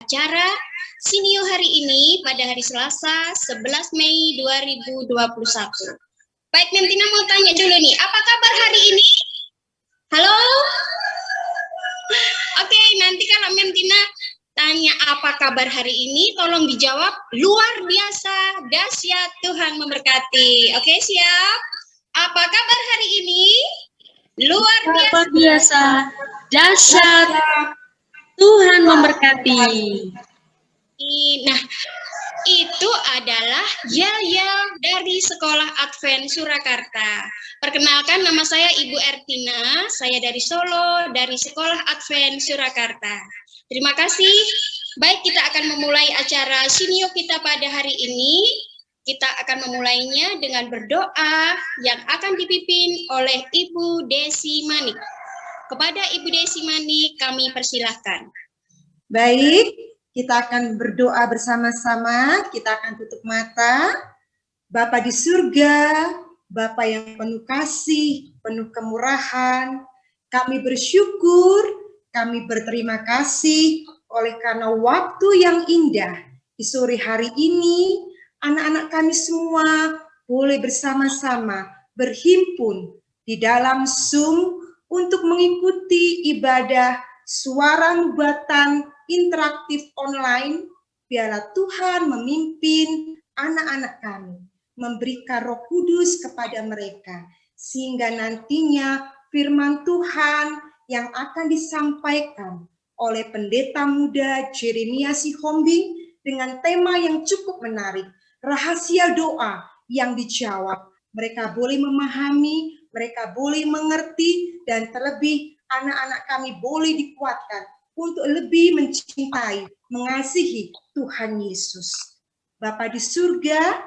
acara Sinio hari ini pada hari Selasa 11 Mei 2021. Baik, Mem Tina mau tanya dulu nih, apa kabar hari ini? Halo? Oke, nanti kalau Mem Tina tanya apa kabar hari ini, tolong dijawab luar biasa, dahsyat, Tuhan memberkati. Oke, siap? Apa kabar hari ini? Luar biasa, dahsyat, Tuhan memberkati. Nah, itu adalah Yaya dari Sekolah Advent Surakarta. Perkenalkan, nama saya Ibu Ertina, saya dari Solo, dari Sekolah Advent Surakarta. Terima kasih. Baik, kita akan memulai acara Sinio kita pada hari ini. Kita akan memulainya dengan berdoa yang akan dipimpin oleh Ibu Desi Manik. Kepada Ibu Desi Manik, kami persilahkan. Baik, kita akan berdoa bersama-sama. Kita akan tutup mata. Bapa di surga, Bapa yang penuh kasih, penuh kemurahan, kami bersyukur, kami berterima kasih oleh karena waktu yang indah di sore hari ini, anak-anak kami semua boleh bersama-sama berhimpun di dalam Zoom untuk mengikuti ibadah suara nubatan interaktif online. Biarlah Tuhan memimpin anak-anak kami, memberikan Roh Kudus kepada mereka, sehingga nantinya firman Tuhan yang akan disampaikan oleh pendeta muda Jeremia Sihombing dengan tema yang cukup menarik, rahasia doa yang dijawab. Mereka boleh memahami, mereka boleh mengerti, dan terlebih anak-anak kami boleh dikuatkan untuk lebih mencintai, mengasihi Tuhan Yesus. Bapa di surga,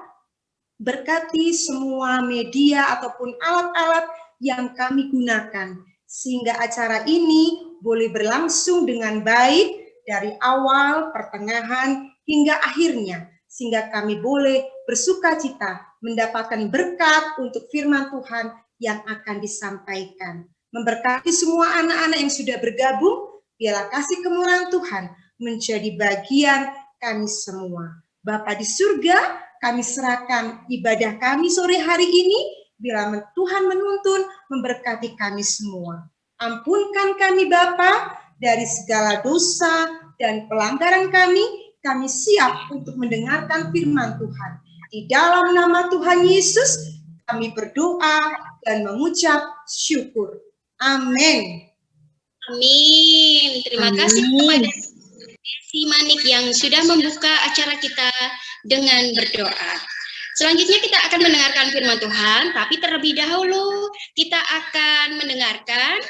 berkati semua media ataupun alat-alat yang kami gunakan, sehingga acara ini boleh berlangsung dengan baik dari awal, pertengahan, hingga akhirnya, sehingga kami boleh bersukacita mendapatkan berkat untuk firman Tuhan yang akan disampaikan. Memberkati semua anak-anak yang sudah bergabung, biarlah kasih kemurahan Tuhan menjadi bagian kami semua. Bapa di surga, kami serahkan ibadah kami sore hari ini, bila Tuhan menuntun, memberkati kami semua. Ampunkan kami Bapa dari segala dosa dan pelanggaran kami siap untuk mendengarkan firman Tuhan. Di dalam nama Tuhan Yesus, kami berdoa dan mengucap syukur. Amin. Amin. Terima kasih kepada Desi Manik yang sudah membuka acara kita dengan berdoa. Selanjutnya kita akan mendengarkan firman Tuhan, tapi terlebih dahulu kita akan mendengarkan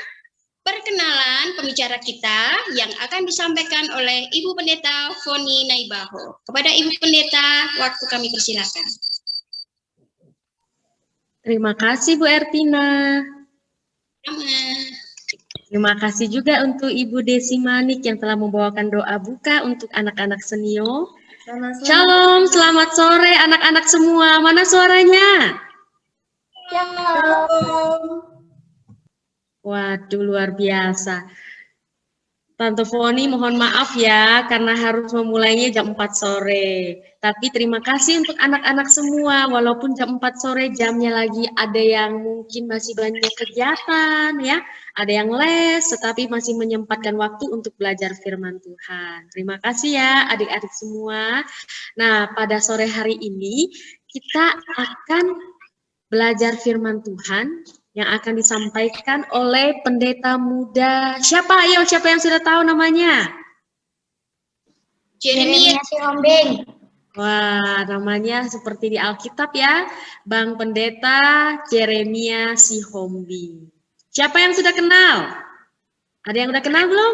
perkenalan pembicara kita yang akan disampaikan oleh Ibu Pendeta Foni Naibaho. Kepada Ibu Pendeta, waktu kami persilakan. Terima kasih Bu Ertina. Terima kasih juga untuk Ibu Desi Manik yang telah membawakan doa buka untuk anak-anak Sinio. Shalom, selamat sore anak-anak semua. Mana suaranya? Shalom. Waduh, luar biasa. Tante Foni mohon maaf ya, karena harus memulainya jam 4 sore. Tapi terima kasih untuk anak-anak semua, walaupun jam 4 sore jamnya lagi ada yang mungkin masih banyak kegiatan ya, ada yang les, tetapi masih menyempatkan waktu untuk belajar firman Tuhan. Terima kasih ya adik-adik semua. Nah, pada sore hari ini kita akan belajar firman Tuhan yang akan disampaikan oleh pendeta muda. Siapa? Ayo, siapa yang sudah tahu namanya? Jeremia Sihombing. Wah, namanya seperti di Alkitab ya. Bang Pendeta Jeremia Sihombing. Siapa yang sudah kenal? Ada yang udah kenal belum?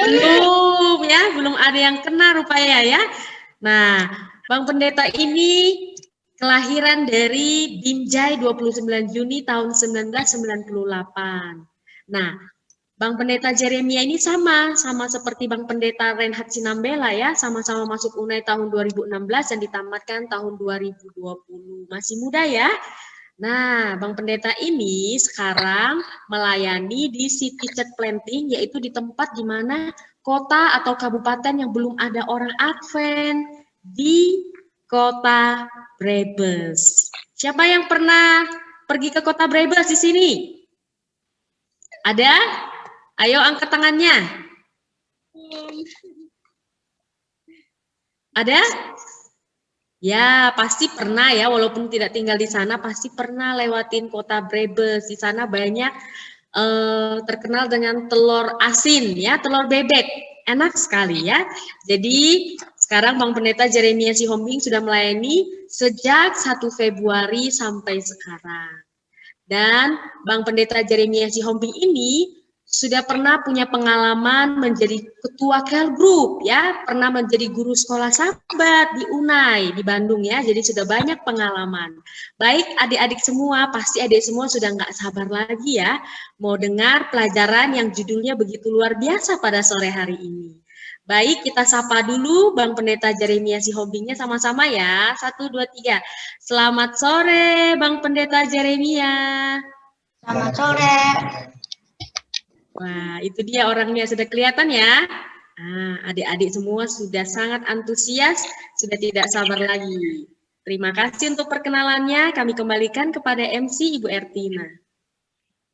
Belum ya, belum ada yang kenal rupanya ya. Nah, Bang Pendeta ini kelahiran dari Binjai 29 Juni tahun 1998. Nah, Bang Pendeta Jeremia ini sama seperti Bang Pendeta Reinhard Sinambela ya, sama-sama masuk UNAI tahun 2016 dan ditamatkan tahun 2020. Masih muda ya. Nah, Bang Pendeta ini sekarang melayani di City Church Planting, yaitu di tempat di mana kota atau kabupaten yang belum ada orang Advent di kota Brebes? Siapa yang pernah pergi ke kota Brebes di sini? Ada? Ayo angkat tangannya. Ada? Ya, pasti pernah ya, walaupun tidak tinggal di sana, pasti pernah lewatin kota Brebes. Di sana banyak terkenal dengan telur asin ya, telur bebek. Enak sekali ya. Jadi sekarang Bang Pendeta Jeremia Sihombing sudah melayani sejak 1 Februari sampai sekarang. Dan Bang Pendeta Jeremia Sihombing ini sudah pernah punya pengalaman menjadi ketua Care Group ya, pernah menjadi guru sekolah sahabat di UNAI di Bandung ya, jadi sudah banyak pengalaman. Baik adik-adik semua, pasti adik semua sudah nggak sabar lagi ya, mau dengar pelajaran yang judulnya begitu luar biasa pada sore hari ini. Baik, kita sapa dulu Bang Pendeta Jeremia Sihombingnya sama-sama ya. 1, 2, 3. Selamat sore Bang Pendeta Jeremia. Selamat sore. Wah, itu dia orangnya, sudah kelihatan ya. Adik-adik semua sudah sangat antusias, sudah tidak sabar lagi. Terima kasih untuk perkenalannya, kami kembalikan kepada MC Ibu Ertina.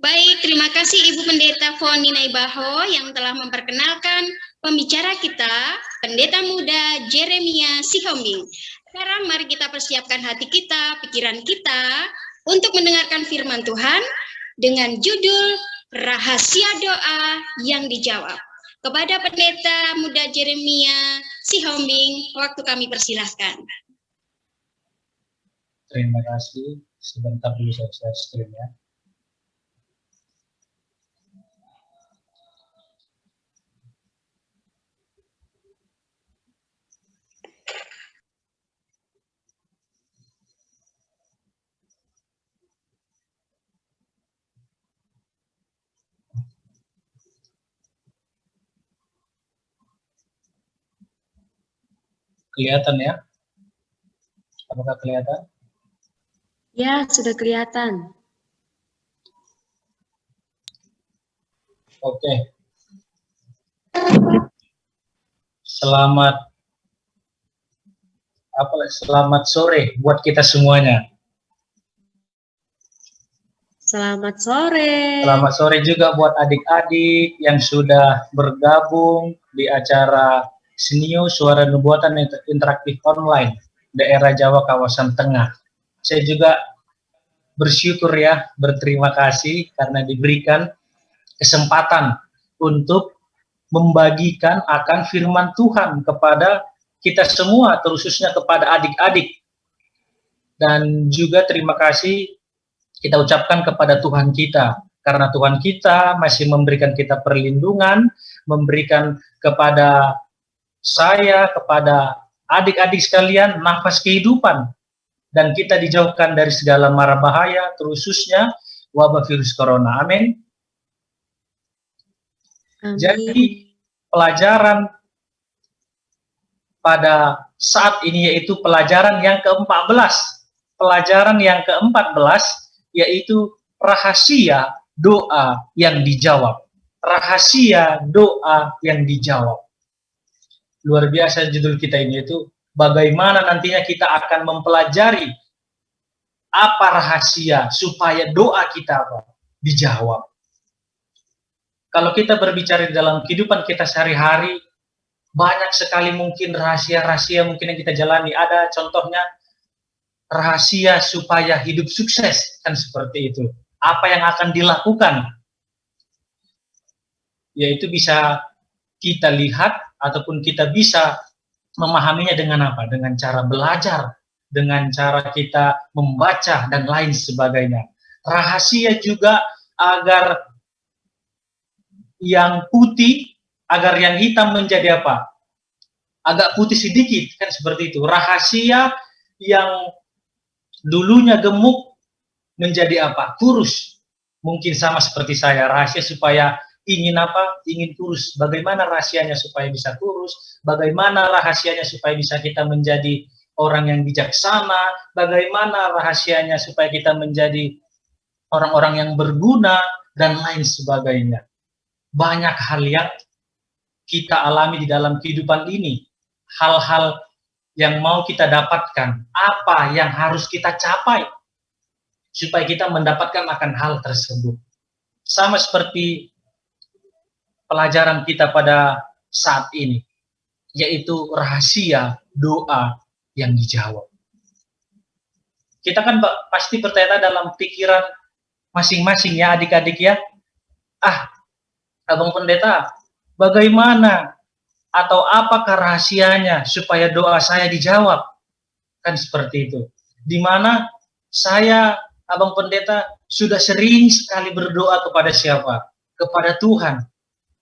Baik, terima kasih Ibu Pendeta Foni Naibaho yang telah memperkenalkan pembicara kita, Pendeta Muda Jeremia Sihombing. Sekarang mari kita persiapkan hati kita, pikiran kita, untuk mendengarkan firman Tuhan dengan judul Rahasia Doa yang Dijawab. Kepada Pendeta Muda Jeremia Sihombing, waktu kami persilahkan. Terima kasih. Sebentar dulu saya share screen ya. Kelihatan ya? Apakah kelihatan? Ya, sudah kelihatan. Oke. Selamat sore buat kita semuanya. Selamat sore. Selamat sore juga buat adik-adik yang sudah bergabung di acara Senio Suara Nubuatan Interaktif Online daerah Jawa kawasan Tengah. Saya juga bersyukur ya, berterima kasih karena diberikan kesempatan untuk membagikan akan firman Tuhan kepada kita semua, terkhususnya kepada adik-adik. Dan juga terima kasih kita ucapkan kepada Tuhan kita, karena Tuhan kita masih memberikan kita perlindungan, memberikan kepada saya, kepada adik-adik sekalian nafas kehidupan, dan kita dijauhkan dari segala mara bahaya, terkhususnya wabah virus corona. Amin. Jadi pelajaran pada saat ini yaitu pelajaran yang ke-14. Pelajaran yang ke-14 yaitu rahasia doa yang dijawab. Rahasia doa yang dijawab. Luar biasa judul kita ini, yaitu bagaimana nantinya kita akan mempelajari apa rahasia supaya doa kita dijawab. Kalau kita berbicara dalam kehidupan kita sehari-hari, banyak sekali mungkin rahasia-rahasia mungkin yang kita jalani. Ada contohnya rahasia supaya hidup sukses, kan seperti itu. Apa yang akan dilakukan? Yaitu bisa kita lihat ataupun kita bisa memahaminya dengan apa? Dengan cara belajar, dengan cara kita membaca dan lain sebagainya. Rahasia juga agar yang putih, agar yang hitam menjadi apa? Agak putih sedikit, kan seperti itu. Rahasia yang dulunya gemuk menjadi apa? Kurus. Mungkin sama seperti saya, rahasia supaya ingin apa? Ingin kurus. Bagaimana rahasianya supaya bisa kurus? Bagaimana rahasianya supaya bisa kita menjadi orang yang bijaksana? Bagaimana rahasianya supaya kita menjadi orang-orang yang berguna dan lain sebagainya? Banyak hal yang kita alami di dalam kehidupan ini, hal-hal yang mau kita dapatkan, apa yang harus kita capai, supaya kita mendapatkan akan hal tersebut. Sama seperti pelajaran kita pada saat ini, yaitu rahasia doa yang dijawab. Kita kan pasti bertanya dalam pikiran masing-masing ya adik-adik ya. Abang Pendeta, bagaimana atau apakah rahasianya supaya doa saya dijawab? Kan seperti itu. Dimana saya, Abang Pendeta, sudah sering sekali berdoa kepada siapa? Kepada Tuhan.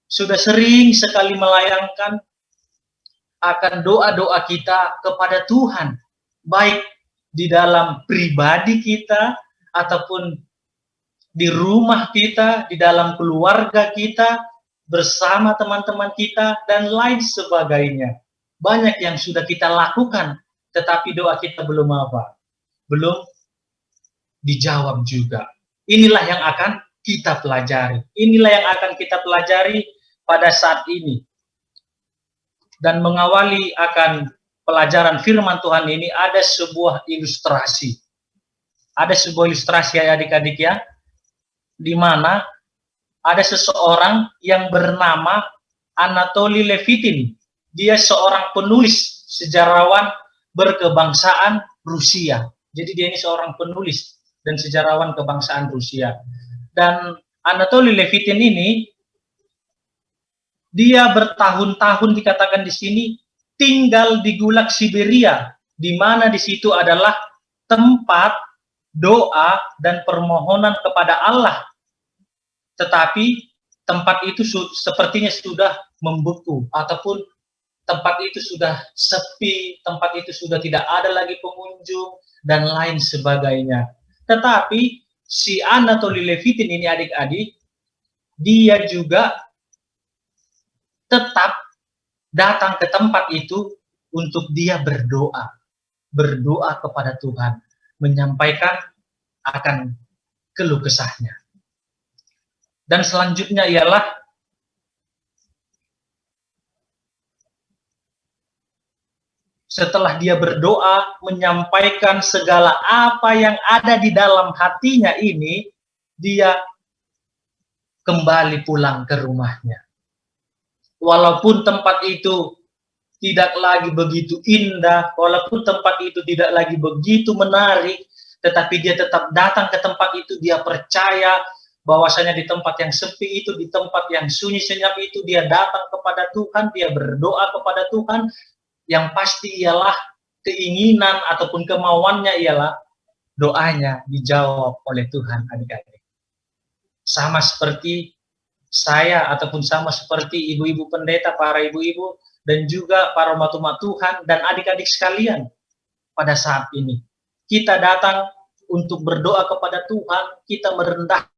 Sudah sering sekali melayangkan akan doa-doa kita kepada Tuhan. Baik di dalam pribadi kita, ataupun di rumah kita, di dalam keluarga kita, bersama teman-teman kita, dan lain sebagainya. Banyak yang sudah kita lakukan, tetapi doa kita belum apa? Belum dijawab juga. Inilah yang akan kita pelajari. Inilah yang akan kita pelajari pada saat ini. Dan mengawali akan pelajaran firman Tuhan ini ada sebuah ilustrasi. Ada sebuah ilustrasi ya adik-adik ya, di mana ada seseorang yang bernama Anatoly Levitin. Dia seorang penulis sejarawan berkebangsaan Rusia. Jadi dia ini seorang penulis dan sejarawan kebangsaan Rusia. Dan Anatoly Levitin ini, dia bertahun-tahun dikatakan di sini tinggal di Gulag Siberia, di mana di situ adalah tempat doa dan permohonan kepada Allah. Tetapi tempat itu sepertinya sudah membeku, ataupun tempat itu sudah sepi, tempat itu sudah tidak ada lagi pengunjung, dan lain sebagainya. Tetapi si Anatoly Levitin ini adik-adik, dia juga tetap datang ke tempat itu untuk dia berdoa kepada Tuhan, menyampaikan akan keluh kesahnya. Dan selanjutnya ialah setelah dia berdoa, menyampaikan segala apa yang ada di dalam hatinya ini, dia kembali pulang ke rumahnya. Walaupun tempat itu tidak lagi begitu indah, walaupun tempat itu tidak lagi begitu menarik, tetapi dia tetap datang ke tempat itu. Dia percaya bahwasanya di tempat yang sepi itu, di tempat yang sunyi senyap itu, dia datang kepada Tuhan, dia berdoa kepada Tuhan. Yang pasti ialah keinginan ataupun kemauannya ialah doanya dijawab oleh Tuhan, adik-adik. Sama seperti saya, ataupun sama seperti ibu-ibu pendeta, para ibu-ibu, dan juga para umat-umat Tuhan, dan adik-adik sekalian pada saat ini. Kita datang untuk berdoa kepada Tuhan, kita merendahkan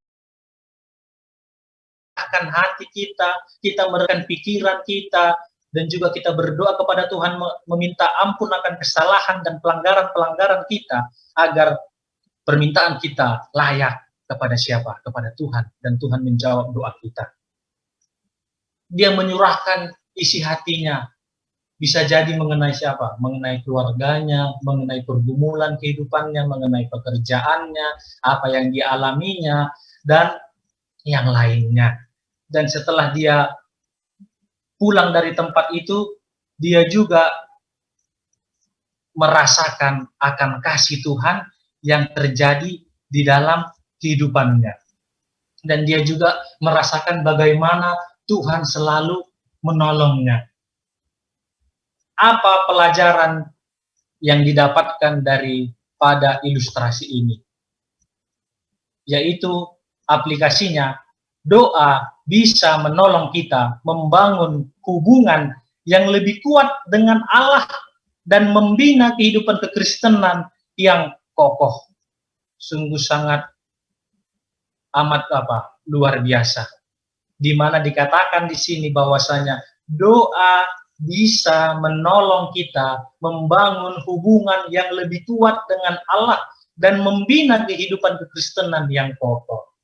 hati kita merendahkan pikiran kita, dan juga kita berdoa kepada Tuhan, meminta ampun akan kesalahan dan pelanggaran-pelanggaran kita, agar permintaan kita layak kepada siapa? Kepada Tuhan, dan Tuhan menjawab doa kita. Dia menyurahkan isi hatinya, bisa jadi mengenai siapa? Mengenai keluarganya, mengenai pergumulan kehidupannya, mengenai pekerjaannya, apa yang dialaminya, dan yang lainnya. Dan setelah dia pulang dari tempat itu, dia juga merasakan akan kasih Tuhan yang terjadi di dalam kehidupannya. Dan dia juga merasakan bagaimana Tuhan selalu menolongnya. Apa pelajaran yang didapatkan daripada ilustrasi ini? Yaitu aplikasinya, doa bisa menolong kita membangun hubungan yang lebih kuat dengan Allah dan membina kehidupan kekristenan yang kokoh. Sungguh sangat amat luar biasa. Di mana dikatakan di sini bahwasanya doa bisa menolong kita membangun hubungan yang lebih kuat dengan Allah dan membina kehidupan kekristenan yang kokoh.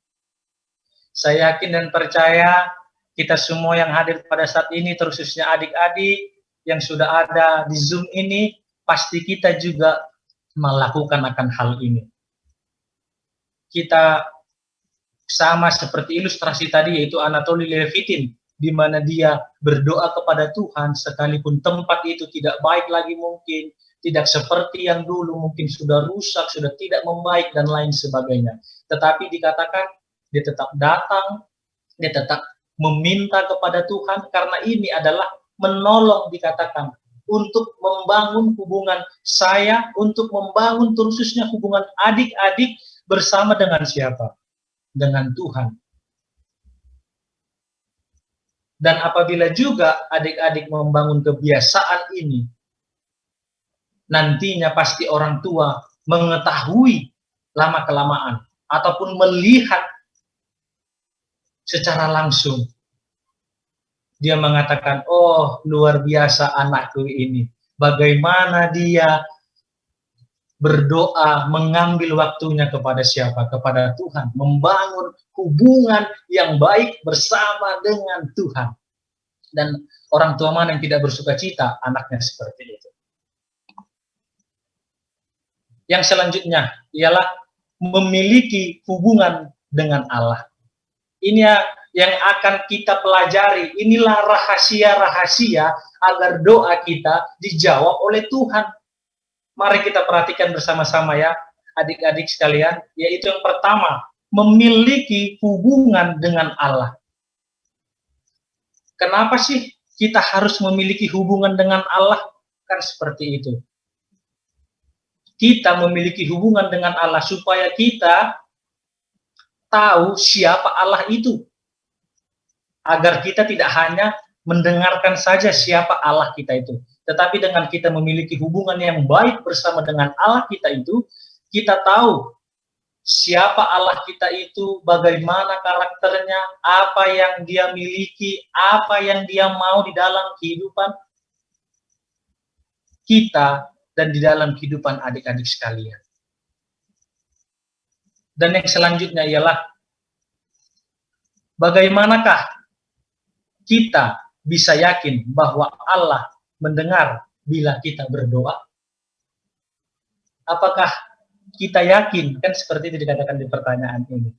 Saya yakin dan percaya kita semua yang hadir pada saat ini, khususnya adik-adik yang sudah ada di Zoom ini, pasti kita juga melakukan akan hal ini. Kita sama seperti ilustrasi tadi, yaitu Anatoly Levitin, di mana dia berdoa kepada Tuhan sekalipun tempat itu tidak baik lagi mungkin, tidak seperti yang dulu, mungkin sudah rusak, sudah tidak membaik, dan lain sebagainya. Tetapi dikatakan dia tetap datang, dia tetap meminta kepada Tuhan, karena ini adalah menolong, dikatakan, untuk membangun hubungan saya, untuk membangun khususnya hubungan adik-adik bersama dengan siapa? Dengan Tuhan. Dan apabila juga adik-adik membangun kebiasaan ini, nantinya pasti orang tua mengetahui lama-kelamaan ataupun melihat secara langsung. Dia mengatakan, oh luar biasa anakku ini. Bagaimana dia berdoa, mengambil waktunya kepada siapa? Kepada Tuhan. Membangun hubungan yang baik bersama dengan Tuhan. Dan orang tua mana yang tidak bersuka cita anaknya seperti itu. Yang selanjutnya ialah memiliki hubungan dengan Allah. Ini yang akan kita pelajari. Inilah rahasia-rahasia agar doa kita dijawab oleh Tuhan. Mari kita perhatikan bersama-sama ya, adik-adik sekalian, yaitu yang pertama, memiliki hubungan dengan Allah. Kenapa sih kita harus memiliki hubungan dengan Allah? Kan seperti itu. Kita memiliki hubungan dengan Allah supaya kita tahu siapa Allah itu. Agar kita tidak hanya mendengarkan saja siapa Allah kita itu, tetapi dengan kita memiliki hubungan yang baik bersama dengan Allah kita itu, kita tahu siapa Allah kita itu, bagaimana karakternya, apa yang dia miliki, apa yang dia mau di dalam kehidupan kita dan di dalam kehidupan adik-adik sekalian. Dan yang selanjutnya ialah bagaimanakah kita bisa yakin bahwa Allah mendengar bila kita berdoa? Apakah kita yakin? Kan seperti itu dikatakan di pertanyaan ini.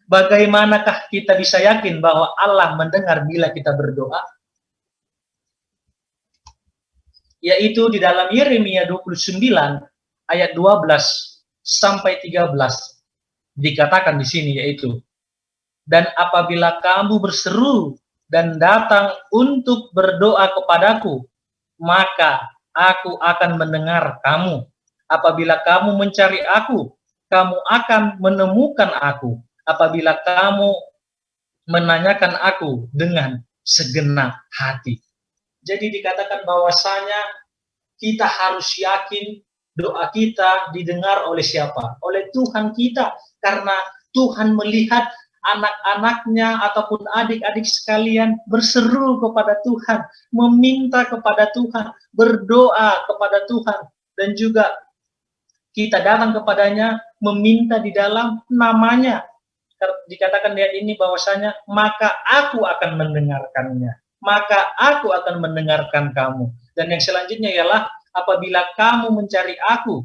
Bagaimanakah kita bisa yakin bahwa Allah mendengar bila kita berdoa? Yaitu di dalam Yeremia 29 ayat 12 sampai 13 dikatakan di sini, yaitu, dan apabila kamu berseru dan datang untuk berdoa kepadaku, maka aku akan mendengar kamu. Apabila kamu mencari aku, kamu akan menemukan aku. Apabila kamu menanyakan aku dengan segenap hati. Jadi dikatakan bahwasanya kita harus yakin doa kita didengar oleh siapa? Oleh Tuhan kita. Karena Tuhan melihat anak-anaknya ataupun adik-adik sekalian berseru kepada Tuhan, meminta kepada Tuhan, berdoa kepada Tuhan, dan juga kita datang kepadanya meminta di dalam namanya. Dikatakan di ayat ini bahwasanya maka aku akan mendengarkannya, maka aku akan mendengarkan kamu. Dan yang selanjutnya ialah apabila kamu mencari aku,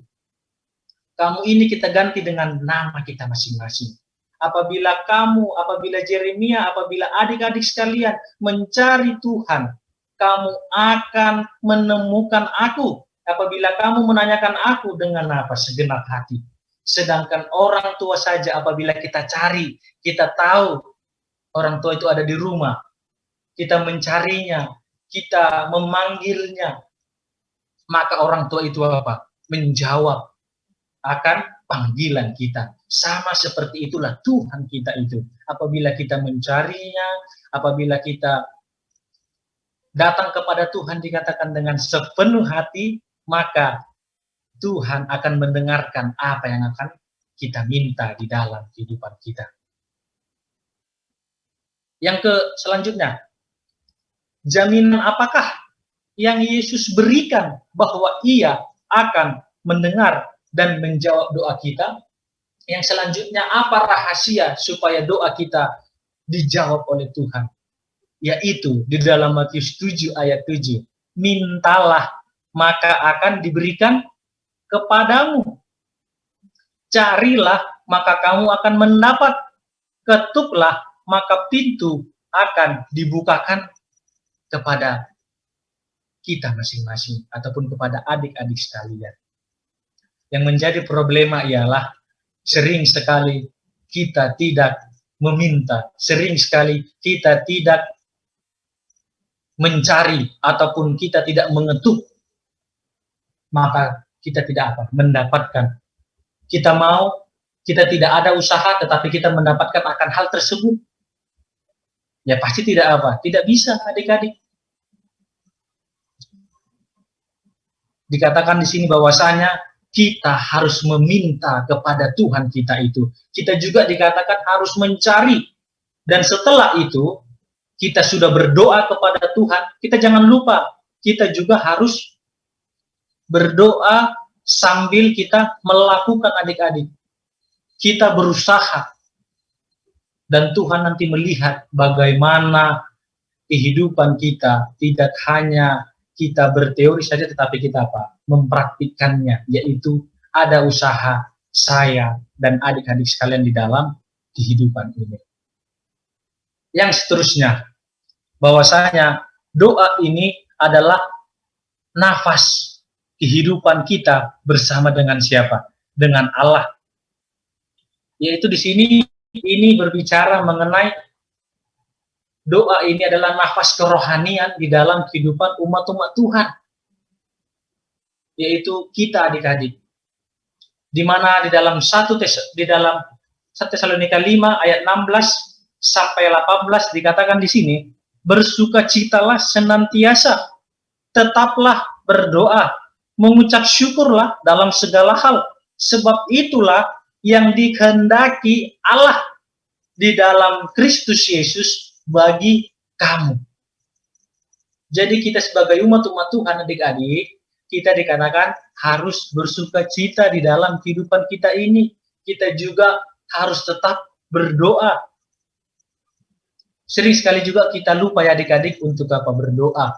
kamu ini kita ganti dengan nama kita masing-masing. Apabila Jeremia, apabila adik-adik sekalian mencari Tuhan, kamu akan menemukan aku. Apabila kamu menanyakan aku dengan apa? Segenap hati. Sedangkan orang tua saja apabila kita cari, kita tahu orang tua itu ada di rumah. Kita mencarinya, kita memanggilnya. Maka orang tua itu apa? Menjawab akan panggilan kita. Sama seperti itulah Tuhan kita itu. Apabila kita mencarinya, apabila kita datang kepada Tuhan dikatakan dengan sepenuh hati, maka Tuhan akan mendengarkan apa yang akan kita minta di dalam kehidupan kita. Yang selanjutnya, jaminan apakah yang Yesus berikan bahwa Ia akan mendengar dan menjawab doa kita? Yang selanjutnya, apa rahasia supaya doa kita dijawab oleh Tuhan? yaitu di dalam Matius 7 ayat 7. Mintalah, maka akan diberikan kepadamu. Carilah, maka kamu akan mendapat. Ketuklah, maka pintu akan dibukakan kepada kita masing-masing ataupun kepada adik-adik sekalian. Yang menjadi problema ialah sering sekali kita tidak meminta, sering sekali kita tidak mencari ataupun kita tidak mengetuk, maka kita tidak mendapatkan. Kita mau, kita tidak ada usaha, tetapi kita mendapatkan akan hal tersebut. Ya pasti tidak bisa adik-adik. Dikatakan di sini bahwasanya kita harus meminta kepada Tuhan kita itu. Kita juga dikatakan harus mencari. Dan setelah itu, kita sudah berdoa kepada Tuhan. Kita jangan lupa, kita juga harus berdoa sambil kita melakukan adik-adik. Kita berusaha. Dan Tuhan nanti melihat bagaimana kehidupan kita tidak hanya kita berteori saja, tetapi kita mempraktikkannya, yaitu ada usaha saya dan adik-adik sekalian di dalam kehidupan ini. Yang seterusnya, bahwasanya doa ini adalah nafas kehidupan kita bersama dengan siapa? Dengan Allah. Yaitu di sini ini berbicara mengenai doa ini adalah nafas kerohanian di dalam kehidupan umat-umat Tuhan. Yaitu kita adik-adik. Di mana di dalam 1 Tesalonika 5 ayat 16 sampai 18 dikatakan di sini, bersukacitalah senantiasa, tetaplah berdoa, mengucap syukurlah dalam segala hal, sebab itulah yang dikehendaki Allah di dalam Kristus Yesus bagi kamu. Jadi kita sebagai umat-umat Tuhan adik-adik, kita dikatakan harus bersukacita di dalam kehidupan kita ini. Kita juga harus tetap berdoa. Sering sekali juga kita lupa ya adik-adik untuk berdoa.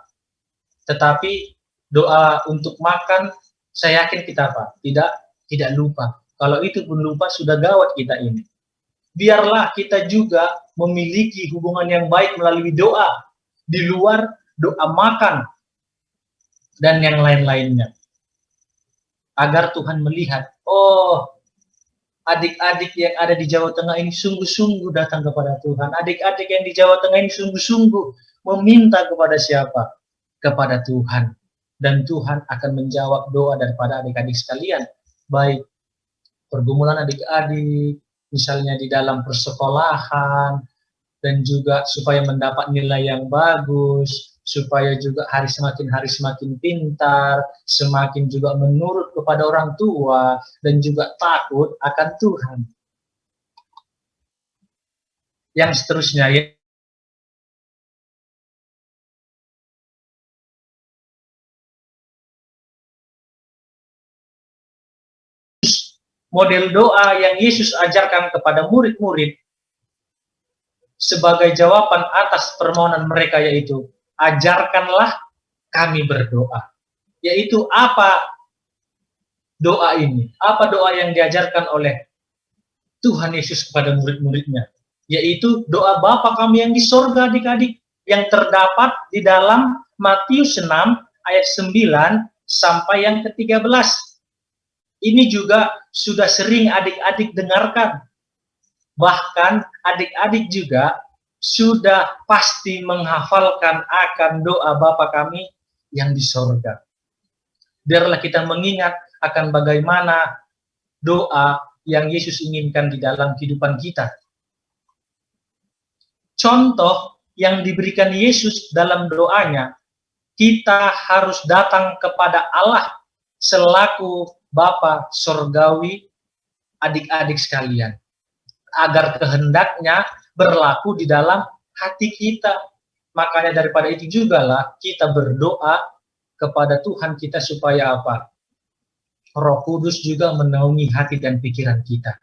Tetapi doa untuk makan, saya yakin kita tidak lupa. Kalau itu pun lupa, sudah gawat kita ini. Biarlah kita juga memiliki hubungan yang baik melalui doa, di luar doa makan, dan yang lain-lainnya. Agar Tuhan melihat, oh, adik-adik yang ada di Jawa Tengah ini sungguh-sungguh datang kepada Tuhan. Adik-adik yang di Jawa Tengah ini sungguh-sungguh meminta kepada siapa? Kepada Tuhan. Dan Tuhan akan menjawab doa daripada adik-adik sekalian. Baik pergumulan adik-adik, misalnya di dalam persekolahan, dan juga supaya mendapat nilai yang bagus, supaya juga hari semakin pintar, semakin juga menurut kepada orang tua, dan juga takut akan Tuhan. Yang seterusnya, ya, model doa yang Yesus ajarkan kepada murid-murid sebagai jawaban atas permohonan mereka, yaitu ajarkanlah kami berdoa. Yaitu apa doa ini? Apa doa yang diajarkan oleh Tuhan Yesus kepada murid-muridnya? Yaitu doa Bapa kami yang di sorga adik-adik, yang terdapat di dalam Matius 6 ayat 9 sampai yang ke-13. Ini juga sudah sering adik-adik dengarkan. Bahkan adik-adik juga sudah pasti menghafalkan akan doa Bapa kami yang di sorga. Biarlah kita mengingat akan bagaimana doa yang Yesus inginkan di dalam kehidupan kita. Contoh yang diberikan Yesus dalam doanya, kita harus datang kepada Allah selaku Bapa sorgawi adik-adik sekalian, agar kehendaknya berlaku di dalam hati kita. Makanya daripada itu jugalah kita berdoa kepada Tuhan kita supaya apa? Roh Kudus juga menaungi hati dan pikiran kita,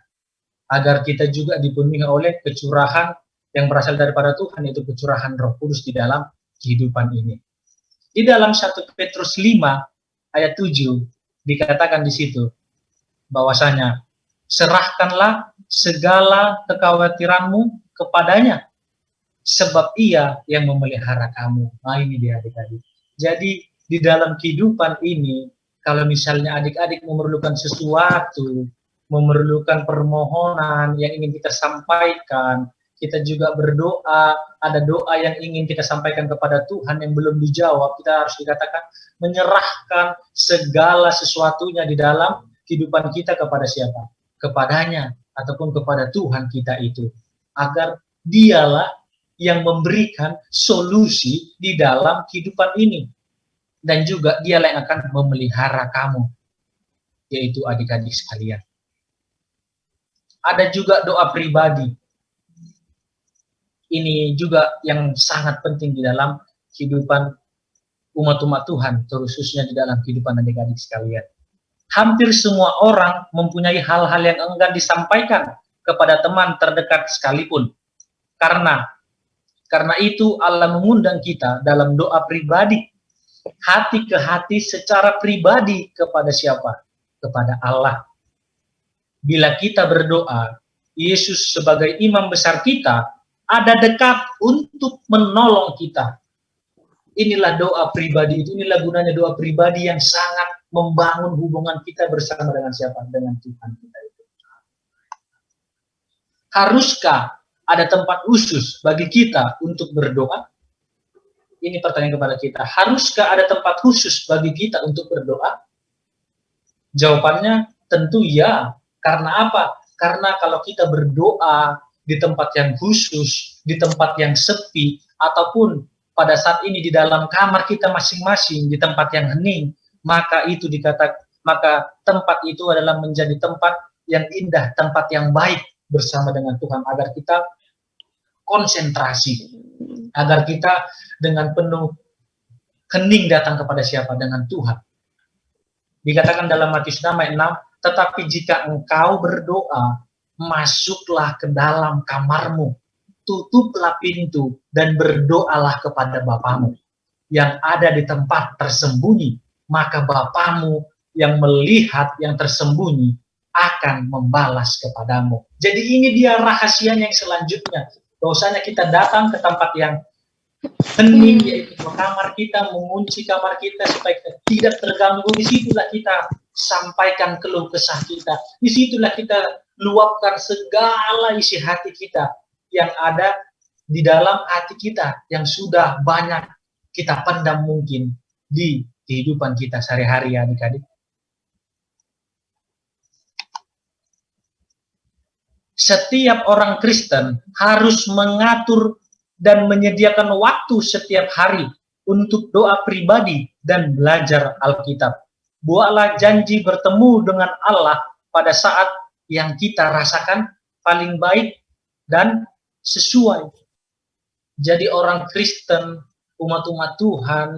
agar kita juga dipenuhi oleh kecurahan yang berasal daripada Tuhan, yaitu pencurahan Roh Kudus di dalam kehidupan ini. Di dalam 1 Petrus 5 ayat 7 dikatakan di situ bahwasanya serahkanlah segala kekhawatiranmu kepadanya, sebab ia yang memelihara kamu. Nah, ini dia adik-adik. Jadi di dalam kehidupan ini, kalau misalnya adik-adik memerlukan sesuatu, memerlukan permohonan yang ingin kita sampaikan, kita juga berdoa, ada doa yang ingin kita sampaikan kepada Tuhan yang belum dijawab, kita harus dikatakan menyerahkan segala sesuatunya di dalam kehidupan kita kepada siapa? Kepadanya, ataupun kepada Tuhan kita itu. Agar dialah yang memberikan solusi di dalam kehidupan ini. Dan juga dialah yang akan memelihara kamu, yaitu adik-adik sekalian. Ada juga doa pribadi. Ini juga yang sangat penting di dalam kehidupan umat-umat Tuhan, khususnya di dalam kehidupan adik-adik sekalian. Hampir semua orang mempunyai hal-hal yang enggan disampaikan kepada teman terdekat sekalipun. Karena itu Allah mengundang kita dalam doa pribadi, hati ke hati secara pribadi kepada siapa? Kepada Allah. Bila kita berdoa, Yesus sebagai imam besar kita ada dekat untuk menolong kita. Inilah doa pribadi itu, inilah gunanya doa pribadi yang sangat membangun hubungan kita bersama dengan siapa? Dengan Tuhan kita itu. Haruskah ada tempat khusus bagi kita untuk berdoa? Ini pertanyaan kepada kita. Haruskah ada tempat khusus bagi kita untuk berdoa? Jawabannya tentu ya. Karena apa? Karena kalau kita berdoa di tempat yang khusus, di tempat yang sepi, ataupun pada saat ini di dalam kamar kita masing-masing, di tempat yang hening, maka tempat itu adalah menjadi tempat yang indah, tempat yang baik bersama dengan Tuhan, agar kita konsentrasi, agar kita dengan penuh hening datang kepada siapa? Dengan Tuhan. Dikatakan dalam Matius 6 ayat 6, tetapi jika engkau berdoa, masuklah ke dalam kamarmu, tutuplah pintu, dan berdoalah kepada Bapamu yang ada di tempat tersembunyi, maka Bapamu yang melihat yang tersembunyi akan membalas kepadamu. Jadi ini dia rahasianya yang selanjutnya. Bahwasanya kita datang ke tempat yang hening, yaitu ke kamar kita, mengunci kamar kita supaya kita tidak terganggu. Disitulah kita sampaikan keluh kesah kita. Disitulah kita luapkan segala isi hati kita yang ada di dalam hati kita, yang sudah banyak kita pendam mungkin di kehidupan kita sehari-hari, adik-adik. Setiap orang Kristen harus mengatur dan menyediakan waktu setiap hari untuk doa pribadi dan belajar Alkitab. Buatlah janji bertemu dengan Allah pada saat yang kita rasakan paling baik dan sesuai. Jadi orang Kristen, umat-umat Tuhan,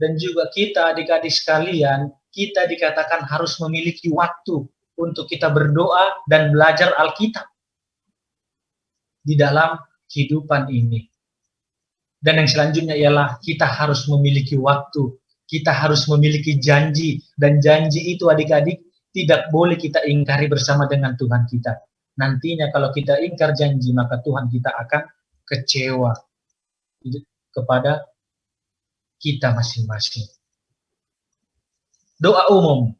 dan juga kita adik-adik sekalian, kita dikatakan harus memiliki waktu untuk kita berdoa dan belajar Alkitab di dalam kehidupan ini. Dan yang selanjutnya ialah kita harus memiliki waktu, kita harus memiliki janji, dan janji itu adik-adik tidak boleh kita ingkari bersama dengan Tuhan kita. Nantinya kalau kita ingkar janji, maka Tuhan kita akan kecewa kepada kita masing-masing. Doa umum.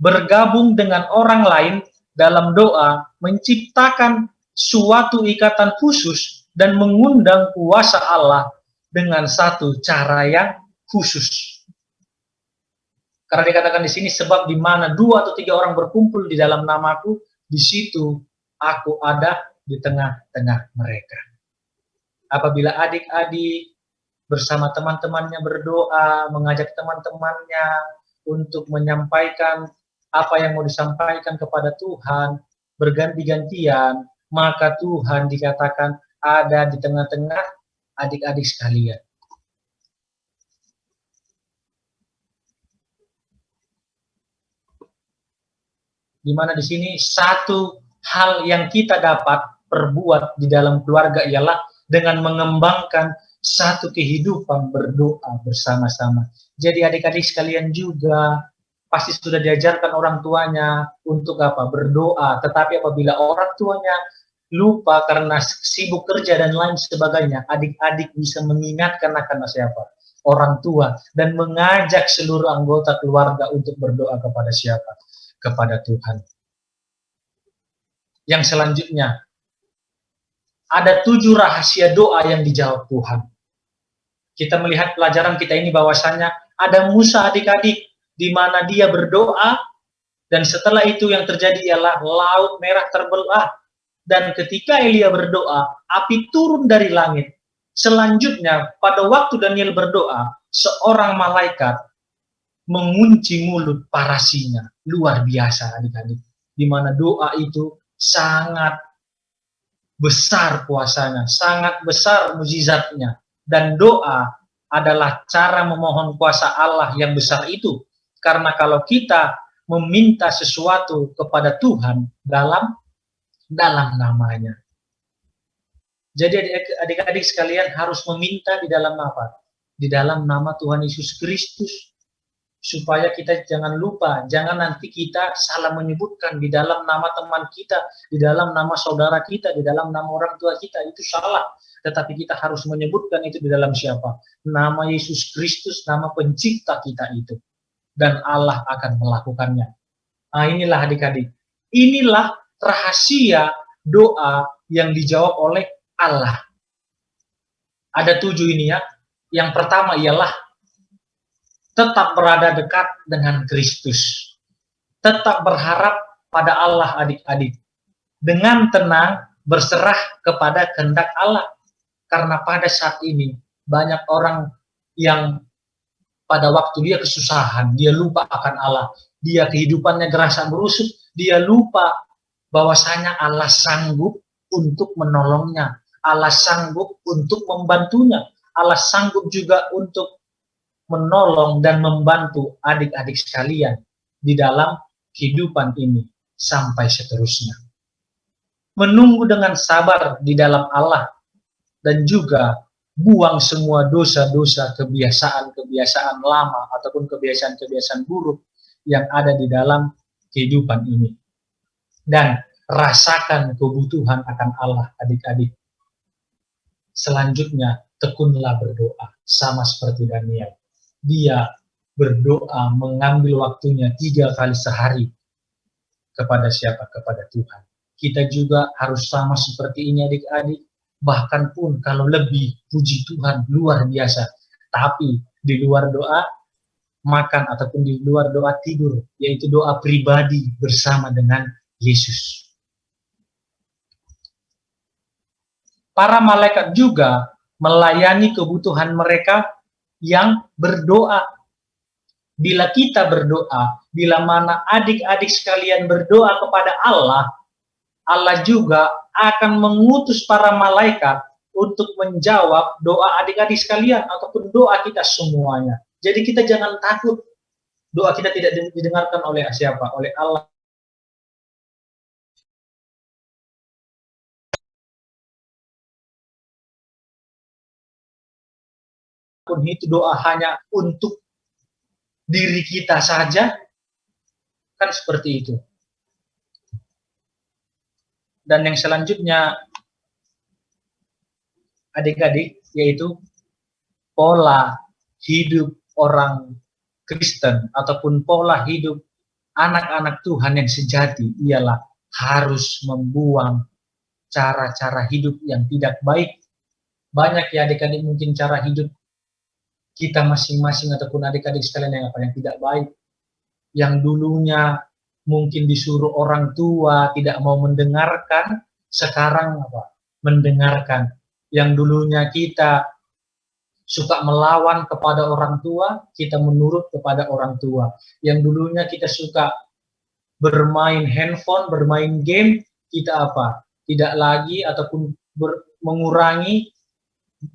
Bergabung dengan orang lain dalam doa menciptakan suatu ikatan khusus dan mengundang kuasa Allah dengan satu cara yang khusus. Karena dikatakan di sini, sebab di mana 2 atau 3 orang berkumpul di dalam namaku, di situ aku ada di tengah-tengah mereka. Apabila adik-adik bersama teman-temannya berdoa, mengajak teman-temannya untuk menyampaikan apa yang mau disampaikan kepada Tuhan, berganti-gantian, maka Tuhan dikatakan ada di tengah-tengah adik-adik sekalian. Di mana di sini satu hal yang kita dapat perbuat di dalam keluarga ialah dengan mengembangkan satu kehidupan berdoa bersama-sama. Jadi adik-adik sekalian juga pasti sudah diajarkan orang tuanya untuk apa? Berdoa. Tetapi apabila orang tuanya lupa karena sibuk kerja dan lain sebagainya, adik-adik bisa mengingatkan akan siapa? Orang tua, dan mengajak seluruh anggota keluarga untuk berdoa kepada siapa? Kepada Tuhan. Yang selanjutnya, ada 7 rahasia doa yang dijawab Tuhan. Kita melihat pelajaran kita ini bahwasanya ada Musa adik-adik, di mana dia berdoa, dan setelah itu yang terjadi ialah laut merah terbelah. Dan ketika Elia berdoa, api turun dari langit. Selanjutnya, pada waktu Daniel berdoa, seorang malaikat mengunci mulut para singa. Luar biasa adik-adik. Di mana doa itu sangat besar kuasanya, sangat besar mukjizatnya. Dan doa adalah cara memohon kuasa Allah yang besar itu. Karena kalau kita meminta sesuatu kepada Tuhan dalam namanya. Jadi adik-adik sekalian harus meminta di dalam apa? Di dalam nama Tuhan Yesus Kristus. Supaya kita jangan lupa, jangan nanti kita salah menyebutkan di dalam nama teman kita, di dalam nama saudara kita, di dalam nama orang tua kita, itu salah. Tetapi kita harus menyebutkan itu di dalam siapa? Nama Yesus Kristus, nama pencipta kita itu. Dan Allah akan melakukannya. Nah, inilah adik-adik. Inilah rahasia doa yang dijawab oleh Allah. Ada 7 ini ya. Yang pertama ialah tetap berada dekat dengan Kristus. Tetap berharap pada Allah adik-adik. Dengan tenang berserah kepada kehendak Allah. Karena pada saat ini banyak orang yang pada waktu dia kesusahan, dia lupa akan Allah. Dia kehidupannya gerasa berusut, dia lupa bahwasanya Allah sanggup untuk menolongnya. Allah sanggup untuk membantunya. Allah sanggup juga untuk menolong dan membantu adik-adik sekalian di dalam kehidupan ini sampai seterusnya. Menunggu dengan sabar di dalam Allah dan juga buang semua dosa-dosa, kebiasaan-kebiasaan lama ataupun kebiasaan-kebiasaan buruk yang ada di dalam kehidupan ini. Dan rasakan kebutuhan akan Allah adik-adik. Selanjutnya, tekunlah berdoa sama seperti Daniel. Dia berdoa mengambil waktunya 3 kali sehari kepada siapa? Kepada Tuhan. Kita juga harus sama seperti ini adik-adik. Bahkan pun kalau lebih, puji Tuhan, luar biasa. Tapi di luar doa, makan ataupun di luar doa tidur, yaitu doa pribadi bersama dengan Yesus. Para malaikat juga melayani kebutuhan mereka yang berdoa. Bila kita berdoa, bila mana adik-adik sekalian berdoa kepada Allah, Allah juga akan mengutus para malaikat untuk menjawab doa adik-adik sekalian ataupun doa kita semuanya. Jadi kita jangan takut doa kita tidak didengarkan oleh siapa? Oleh Allah. Pun itu doa hanya untuk diri kita saja, kan seperti itu. Dan yang selanjutnya adik-adik, yaitu pola hidup orang Kristen ataupun pola hidup anak-anak Tuhan yang sejati ialah harus membuang cara-cara hidup yang tidak baik. Banyak ya adik-adik mungkin cara hidup kita masing-masing ataupun adik-adik sekalian yang tidak baik. Yang dulunya mungkin disuruh orang tua tidak mau mendengarkan, sekarang mendengarkan. Yang dulunya kita suka melawan kepada orang tua, kita menurut kepada orang tua. Yang dulunya kita suka bermain handphone, bermain game, kita tidak lagi ataupun mengurangi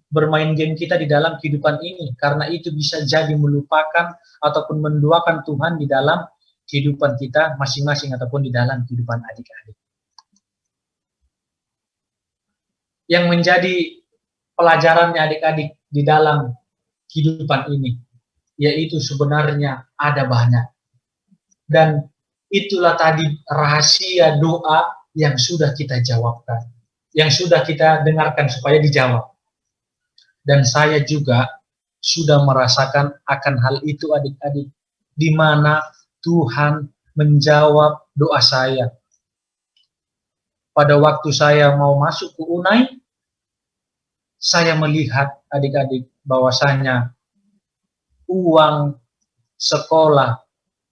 bermain game kita di dalam kehidupan ini, karena itu bisa jadi melupakan ataupun menduakan Tuhan di dalam kehidupan kita masing-masing ataupun di dalam kehidupan adik-adik. yang menjadi pelajarannya adik-adik di dalam kehidupan ini, yaitu sebenarnya ada banyak. Dan itulah tadi rahasia doa yang sudah kita jawabkan, yang sudah kita dengarkan supaya dijawab. Dan saya juga sudah merasakan akan hal itu adik-adik, di mana Tuhan menjawab doa saya. Pada waktu saya mau masuk ke UNAI, saya melihat adik-adik bahwasanya uang sekolah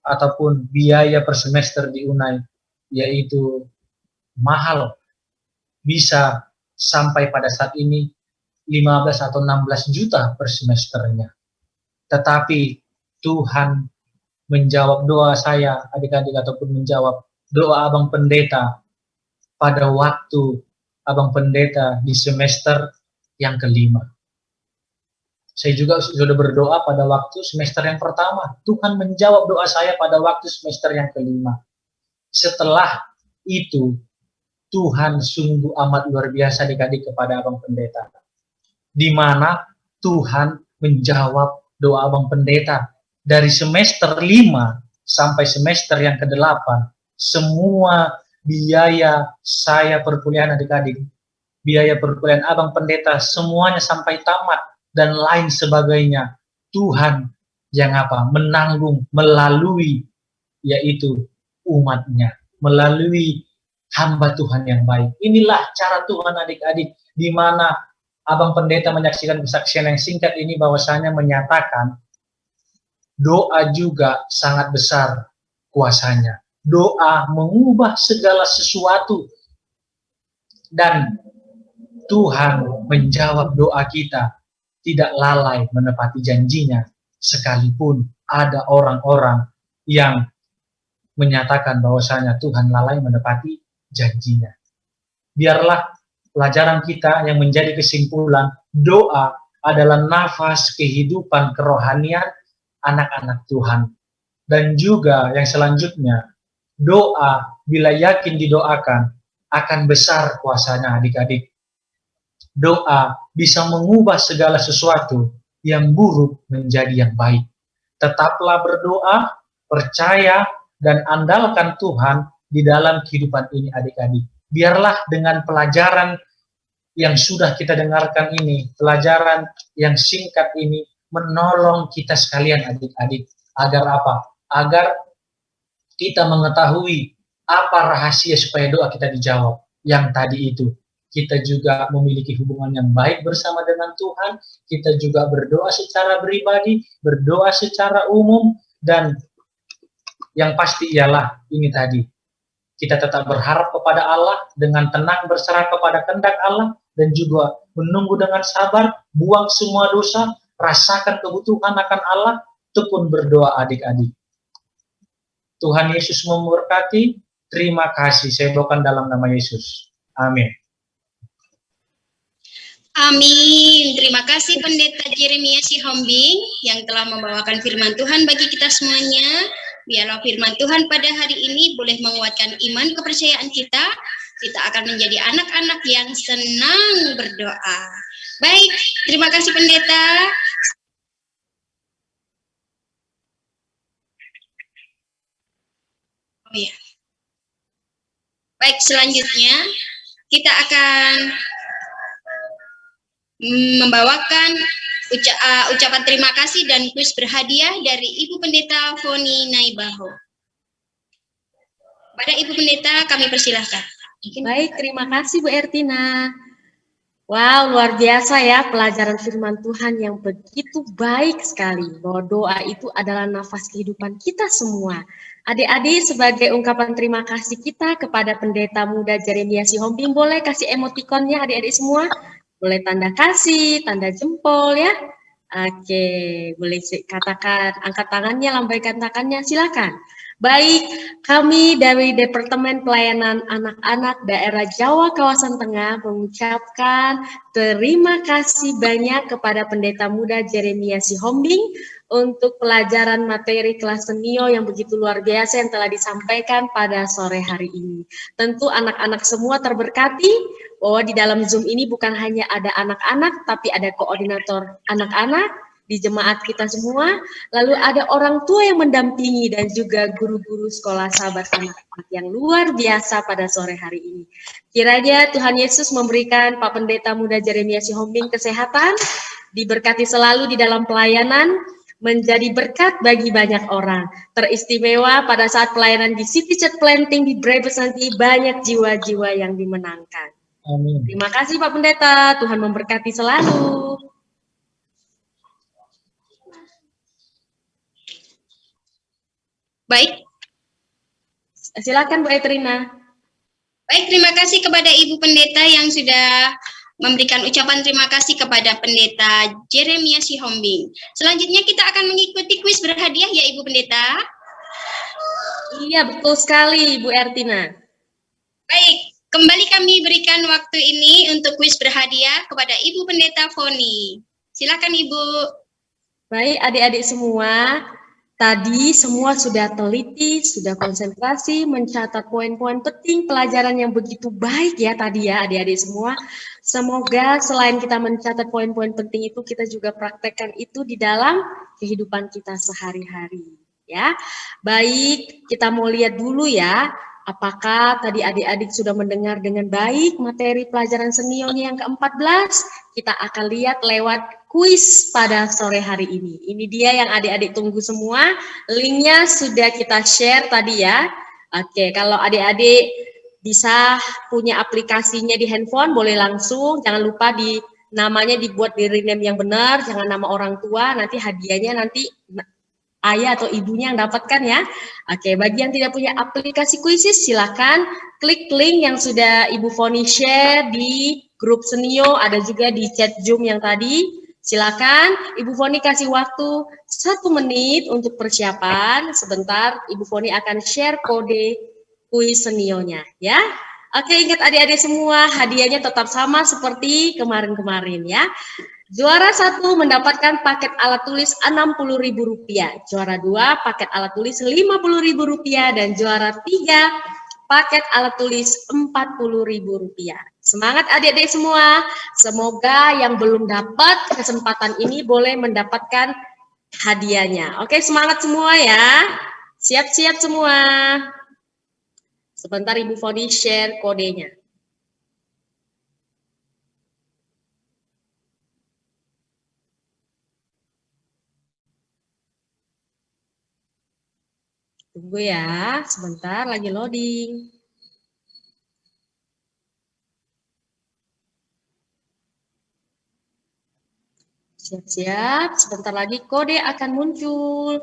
ataupun biaya per semester di UNAI yaitu mahal, bisa sampai pada saat ini 15 atau 16 juta per semesternya. Tetapi Tuhan menjawab doa saya adik-adik ataupun menjawab doa Abang Pendeta pada waktu Abang Pendeta di semester yang kelima. Saya juga sudah berdoa pada waktu semester yang pertama. Tuhan menjawab doa saya pada waktu semester yang kelima. Setelah itu, Tuhan sungguh amat luar biasa adik-adik kepada Abang Pendeta. Di mana Tuhan menjawab doa Abang Pendeta. Dari semester 5 sampai semester yang ke-8, semua biaya saya perkuliahan adik-adik, biaya perkuliahan Abang Pendeta, semuanya sampai tamat dan lain sebagainya, Tuhan yang menanggung melalui yaitu umatnya, melalui hamba Tuhan yang baik. Inilah cara Tuhan adik-adik, di mana Abang Pendeta menyaksikan kesaksian yang singkat ini bahwasanya menyatakan doa juga sangat besar kuasanya. Doa mengubah segala sesuatu dan Tuhan menjawab doa kita, tidak lalai menepati janjinya, sekalipun ada orang-orang yang menyatakan bahwasanya Tuhan lalai menepati janjinya. Biarlah pelajaran kita yang menjadi kesimpulan, doa adalah nafas kehidupan kerohanian anak-anak Tuhan. Dan juga yang selanjutnya, doa bila yakin didoakan akan besar kuasanya adik-adik. Doa bisa mengubah segala sesuatu yang buruk menjadi yang baik. Tetaplah berdoa, percaya, dan andalkan Tuhan di dalam kehidupan ini adik-adik. Biarlah dengan pelajaran yang sudah kita dengarkan ini, pelajaran yang singkat ini, menolong kita sekalian adik-adik. Agar Agar kita mengetahui apa rahasia supaya doa kita dijawab. Yang tadi itu, kita juga memiliki hubungan yang baik bersama dengan Tuhan, kita juga berdoa secara pribadi, berdoa secara umum, dan yang pasti ialah ini tadi, kita tetap berharap kepada Allah, dengan tenang berserah kepada kehendak Allah, dan juga menunggu dengan sabar, buang semua dosa, rasakan kebutuhan akan Allah, tekun berdoa adik-adik. Tuhan Yesus memberkati. Terima kasih, saya doakan dalam nama Yesus. Amin. Amin. Terima kasih Pendeta Jeremia Sihombing yang telah membawakan firman Tuhan bagi kita semuanya. Biarlah firman Tuhan pada hari ini boleh menguatkan iman kepercayaan kita. Kita akan menjadi anak-anak yang senang berdoa. Baik, terima kasih Pendeta. Oh ya. Baik, selanjutnya kita akan membawakan ucapan terima kasih dan kuis berhadiah dari Ibu Pendeta Foni Naibaho. Pada Ibu Pendeta kami persilahkan. Baik, terima kasih Bu Ertina. Wow, luar biasa ya pelajaran firman Tuhan yang begitu baik sekali. Bahwa doa itu adalah nafas kehidupan kita semua. Adik-adik, sebagai ungkapan terima kasih kita kepada Pendeta Muda Jeremia Sihombing, boleh kasih emotikonnya adik-adik semua? Boleh tanda kasih, tanda jempol ya. Oke, boleh katakan, angkat tangannya, lambaikan tangannya, silakan. Baik, kami dari Departemen Pelayanan Anak-anak Daerah Jawa Kawasan Tengah mengucapkan terima kasih banyak kepada Pendeta Muda Jeremia Sihombing untuk pelajaran materi kelas senio yang begitu luar biasa yang telah disampaikan pada sore hari ini. Tentu anak-anak semua terberkati bahwa di dalam Zoom ini bukan hanya ada anak-anak, tapi ada koordinator anak-anak di jemaat kita semua, lalu ada orang tua yang mendampingi dan juga guru-guru sekolah sahabat anak-anak yang luar biasa pada sore hari ini. Kiranya Tuhan Yesus memberikan Pak Pendeta Muda Jeremia Sihombing kesehatan, diberkati selalu di dalam pelayanan, menjadi berkat bagi banyak orang. Teristimewa pada saat pelayanan di City Church Planting di Brebes nanti banyak jiwa-jiwa yang dimenangkan. Amin. Terima kasih Pak Pendeta, Tuhan memberkati selalu. Baik, Silakan Bu Etrina. baik, terima kasih kepada Ibu Pendeta yang sudah memberikan ucapan terima kasih kepada Pendeta Jeremia Sihombing. Selanjutnya kita akan mengikuti kuis berhadiah ya Ibu Pendeta. Iya, betul sekali Bu Ertina. Baik, kembali kami berikan waktu ini untuk kuis berhadiah kepada Ibu Pendeta Foni. Silakan Ibu. Baik, adik-adik semua, tadi semua sudah teliti, sudah konsentrasi, mencatat poin-poin penting pelajaran yang begitu baik ya tadi ya adik-adik semua. Semoga selain kita mencatat poin-poin penting itu, kita juga praktekkan itu di dalam kehidupan kita sehari-hari. Ya, baik, kita mau lihat dulu ya, apakah tadi adik-adik sudah mendengar dengan baik materi pelajaran senionya yang ke-14? Kita akan lihat lewat kuis pada sore hari ini. Ini dia yang adik-adik tunggu semua. Linknya sudah kita share tadi ya. Oke, kalau adik-adik bisa punya aplikasinya di handphone, boleh langsung. Jangan lupa namanya dibuat di rename yang benar, jangan nama orang tua. Nanti hadiahnya nanti ayah atau ibunya yang dapatkan ya. Oke, bagi yang tidak punya aplikasi kuisis, silakan klik link yang sudah Ibu Foni share di grup senio, ada juga di chat Zoom yang tadi. Silakan, Ibu Foni kasih waktu 1 menit untuk persiapan. Sebentar, Ibu Foni akan share kode kuis senionya ya. Oke, ingat adik-adik semua, hadiahnya tetap sama seperti kemarin-kemarin ya. Juara 1 mendapatkan paket alat tulis Rp60.000, juara 2 paket alat tulis Rp50.000, dan juara 3 paket alat tulis Rp40.000. Semangat adik-adik semua, semoga yang belum dapat kesempatan ini boleh mendapatkan hadiahnya. Oke, semangat semua ya, siap-siap semua. Sebentar Ibu Foni share kodenya. Tunggu ya, sebentar lagi loading. Siap-siap, sebentar lagi kode akan muncul.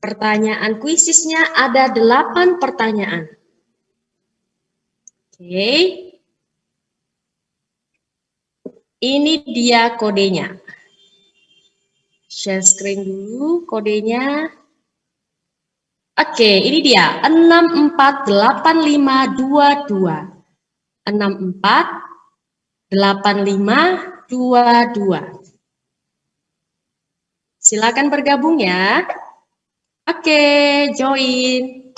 Pertanyaan kuisisnya ada 8 pertanyaan. Oke. Ini dia kodenya. Share screen dulu kodenya. Oke, ini dia 648522. 648522. Silakan bergabung ya. Oke, join.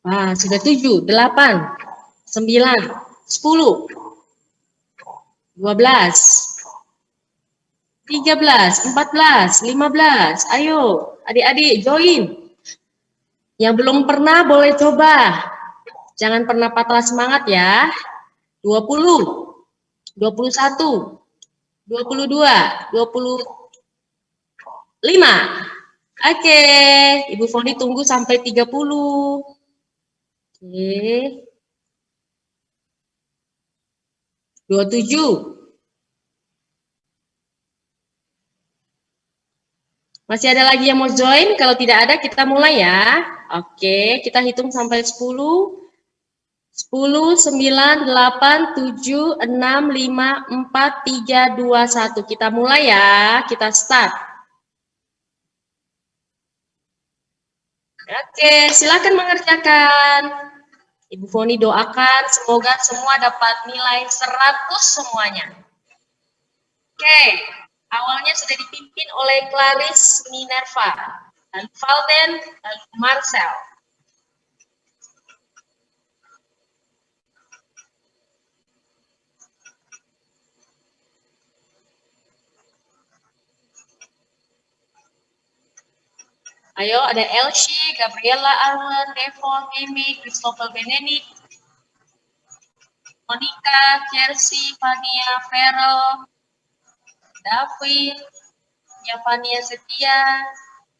Wah, sudah 7, 8, 9, 10, 12, 13, 14, 15. Ayo, adik-adik join. Yang belum pernah boleh coba. Jangan pernah patah semangat ya. 20, 21, 22, 25. Oke, Ibu Foni tunggu sampai 30. Oke. 27. Masih ada lagi yang mau join? Kalau tidak ada, kita mulai ya. Oke, kita hitung sampai 10. 10, 10, 9, 8, 7, 6, 5, 4, 3, 2, 1. Kita mulai ya, kita start. Oke, silakan mengerjakan. Ibu Foni doakan semoga semua dapat nilai 100 semuanya. Oke, awalnya sudah dipimpin oleh Clarice Minerva, dan Valden, dan Marcel. Ayo, ada Elsie, Gabriela Arwen, Devon, Mimi, Christopher Benedict, Monica, Jersey, Fania, Vero, David, Yavania Setia,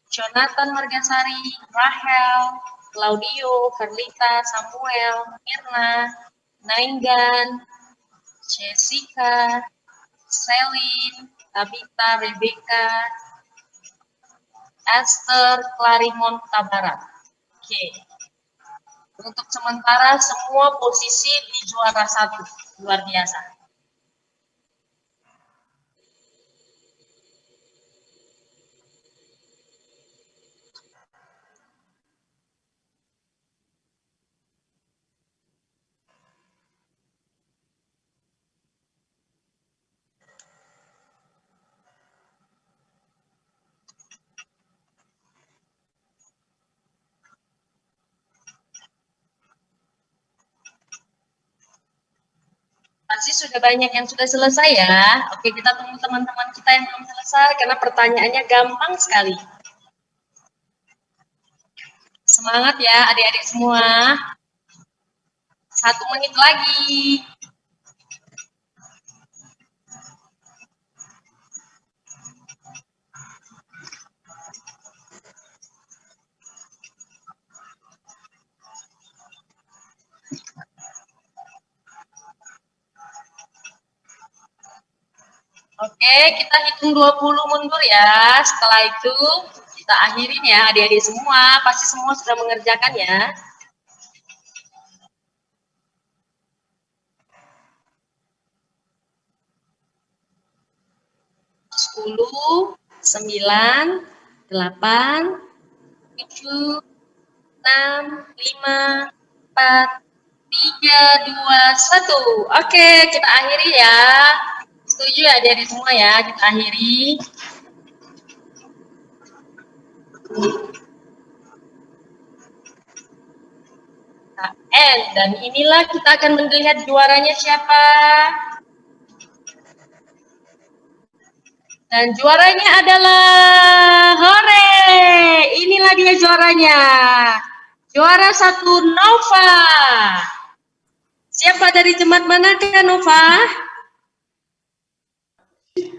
Jonathan Margasari, Rahel, Claudio, Carlita, Samuel, Mirna, Nainggan, Jessica, Selin, Tabita, Rebecca, Esther, Clarimon, Tabarat. Oke. Untuk sementara semua posisi di juara 1. Luar biasa. Pasti sudah banyak yang sudah selesai ya. Oke, kita tunggu teman-teman kita yang belum selesai karena pertanyaannya gampang sekali. Semangat ya adik-adik semua. 1 menit lagi. Oke, kita hitung 20 mundur ya. Setelah itu kita akhirin ya adik-adik semua. Pasti semua sudah mengerjakan ya. Sepuluh, 9, 8, 7, 6, 5, 4, 3, 2, 1. Oke, kita akhiri ya. Setuju ya adik-adik semua ya, kita akhiri. Dan inilah kita akan melihat juaranya siapa. Dan juaranya adalah, hore, inilah dia juaranya. Juara 1 Nova. Siapa dari jemaat manakah Nova?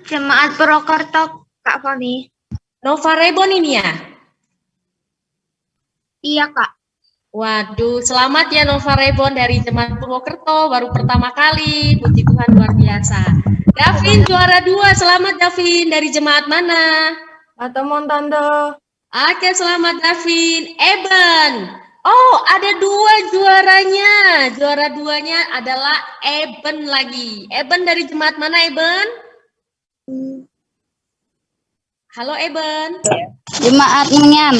Jemaat Purwokerto, Kak Foni. Nova Rebon ini ya? Iya, Kak. Waduh, selamat ya Nova Rebon dari jemaat Purwokerto, baru pertama kali. Puji Tuhan, luar biasa. Davin juara 2, selamat Davin, dari jemaat mana? Patemon, Tante. Oke, selamat Davin. Eben. Oh, ada 2 juaranya. Juara 2-nya adalah Eben lagi. Eben dari jemaat mana, Eben? Halo, Eben. Jemaat Ngemingan.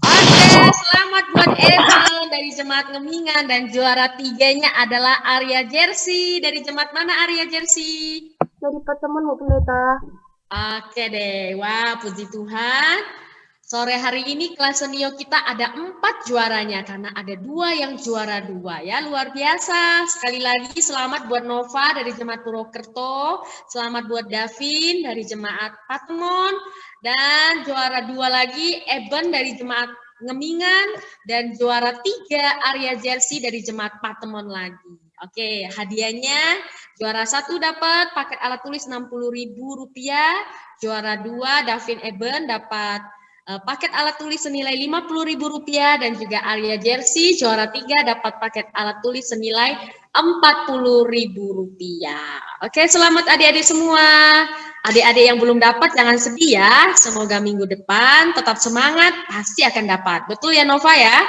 Oke, selamat buat Eben dari jemaat Ngemingan. Dan juara 3-nya adalah Arya Jersey. Dari jemaat mana Arya Jersey? Dari Patemon, Bu Pendeta. Oke deh, wah puji Tuhan. Sore hari ini kelas senior kita ada 4 juaranya karena ada 2 yang juara 2 ya, luar biasa. Sekali lagi selamat buat Nova dari jemaat Purwokerto, selamat buat Davin dari jemaat Patemon, dan juara 2 lagi Eben dari jemaat Ngemingan, dan juara 3 Arya Jersey dari jemaat Patemon lagi. Oke, hadiahnya juara 1 dapat paket alat tulis Rp60.000, juara 2 Davin Eben dapat paket alat tulis senilai Rp50.000, dan juga Arya Jersey juara 3 dapat paket alat tulis senilai Rp40.000. Oke, selamat adik-adik semua. Adik-adik yang belum dapat jangan sedih ya. Semoga minggu depan tetap semangat, pasti akan dapat. Betul ya Nova ya?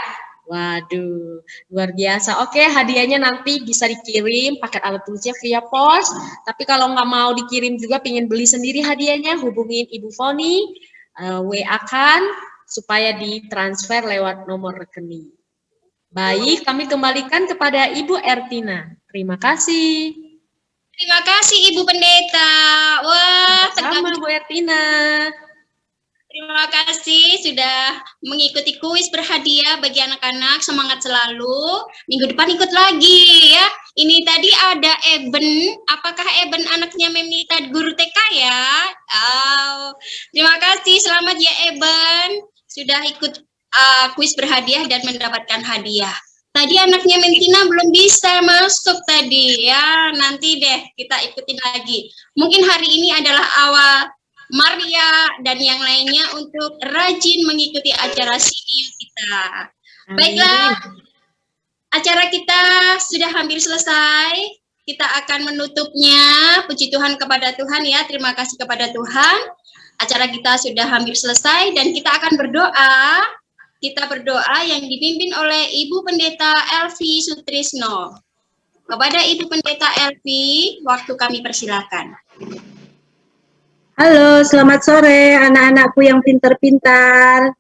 Waduh, luar biasa. Oke, hadiahnya nanti bisa dikirim paket alat tulisnya via pos. Tapi kalau nggak mau dikirim juga, pengen beli sendiri hadiahnya, hubungin Ibu Foni, WA-kan supaya ditransfer lewat nomor rekening. Baik, kami kembalikan kepada Ibu Ertina. Terima kasih. Terima kasih Ibu Pendeta. Wah, Sama Bu Ertina. terima kasih sudah mengikuti kuis berhadiah bagi anak-anak. Semangat selalu. Minggu depan ikut lagi ya. Ini tadi ada Eben. Apakah Eben anaknya Memita guru TK ya? Oh, terima kasih. Selamat ya Eben. Sudah ikut kuis berhadiah dan mendapatkan hadiah. Tadi anaknya Mentina belum bisa masuk tadi ya. Nanti deh kita ikutin lagi. Mungkin hari ini adalah awal Maria dan yang lainnya untuk rajin mengikuti acara CDU kita. Baiklah, acara kita sudah hampir selesai. Kita akan menutupnya. Puji Tuhan kepada Tuhan ya. Terima kasih kepada Tuhan. Acara kita sudah hampir selesai dan kita akan berdoa. Kita berdoa yang dipimpin oleh Ibu Pendeta Elvi Sutrisno. Kepada Ibu Pendeta Elvi, waktu kami persilakan. Halo, selamat sore anak-anakku yang pintar-pintar,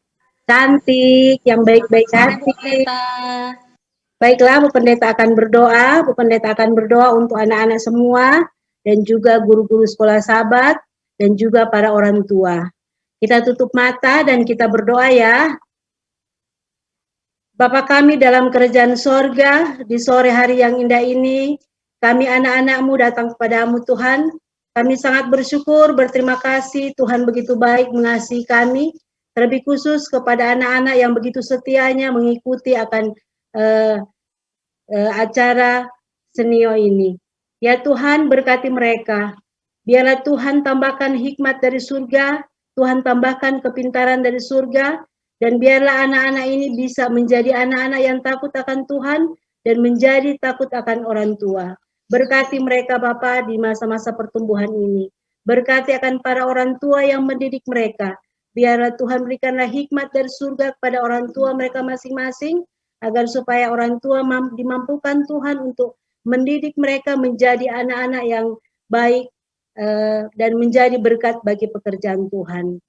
cantik, yang baik-baik hati. Baiklah, Bu Pendeta akan berdoa. Bu Pendeta akan berdoa untuk anak-anak semua dan juga guru-guru sekolah sahabat dan juga para orang tua. Kita tutup mata dan kita berdoa ya. Bapa kami dalam kerajaan sorga, di sore hari yang indah ini, kami anak-anak-Mu datang kepadamu Tuhan. Kami sangat bersyukur, berterima kasih Tuhan begitu baik mengasihi kami, terlebih khusus kepada anak-anak yang begitu setianya mengikuti akan acara senio ini. Ya Tuhan, berkati mereka. Biarlah Tuhan tambahkan hikmat dari surga, Tuhan tambahkan kepintaran dari surga, dan biarlah anak-anak ini bisa menjadi anak-anak yang takut akan Tuhan dan menjadi takut akan orang tua. Berkati mereka Bapa di masa-masa pertumbuhan ini. Berkati akan para orang tua yang mendidik mereka. Biarlah Tuhan berikanlah hikmat dari surga kepada orang tua mereka masing-masing, agar supaya orang tua dimampukan Tuhan untuk mendidik mereka menjadi anak-anak yang baik dan menjadi berkat bagi pekerjaan Tuhan.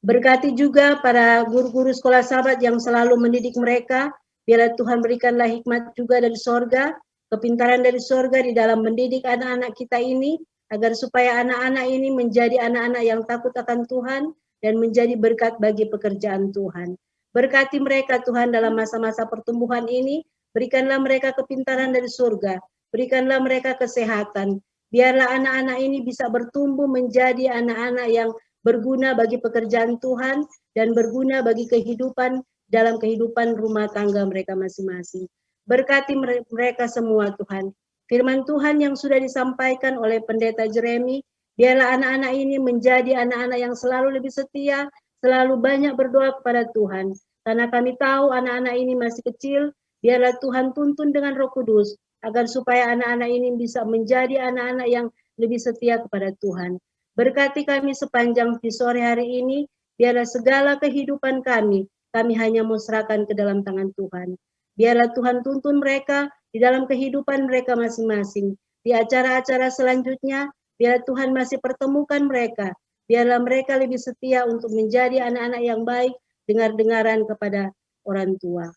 Berkati juga para guru-guru sekolah sahabat yang selalu mendidik mereka. Biarlah Tuhan berikanlah hikmat juga dari sorga, kepintaran dari sorga di dalam mendidik anak-anak kita ini, agar supaya anak-anak ini menjadi anak-anak yang takut akan Tuhan dan menjadi berkat bagi pekerjaan Tuhan. Berkati mereka Tuhan dalam masa-masa pertumbuhan ini, berikanlah mereka kepintaran dari surga, berikanlah mereka kesehatan. Biarlah anak-anak ini bisa bertumbuh menjadi anak-anak yang berguna bagi pekerjaan Tuhan dan berguna bagi kehidupan dalam kehidupan rumah tangga mereka masing-masing. Berkati mereka semua Tuhan. Firman Tuhan yang sudah disampaikan oleh Pendeta Jeremy, biarlah anak-anak ini menjadi anak-anak yang selalu lebih setia, selalu banyak berdoa kepada Tuhan. Karena kami tahu anak-anak ini masih kecil, biarlah Tuhan tuntun dengan Roh Kudus, agar supaya anak-anak ini bisa menjadi anak-anak yang lebih setia kepada Tuhan. Berkati kami sepanjang di sore hari ini, biarlah segala kehidupan kami hanya mau serahkan ke dalam tangan Tuhan. Biarlah Tuhan tuntun mereka di dalam kehidupan mereka masing-masing. Di acara-acara selanjutnya, biarlah Tuhan masih pertemukan mereka. Biarlah mereka lebih setia untuk menjadi anak-anak yang baik, dengar-dengaran kepada orang tua.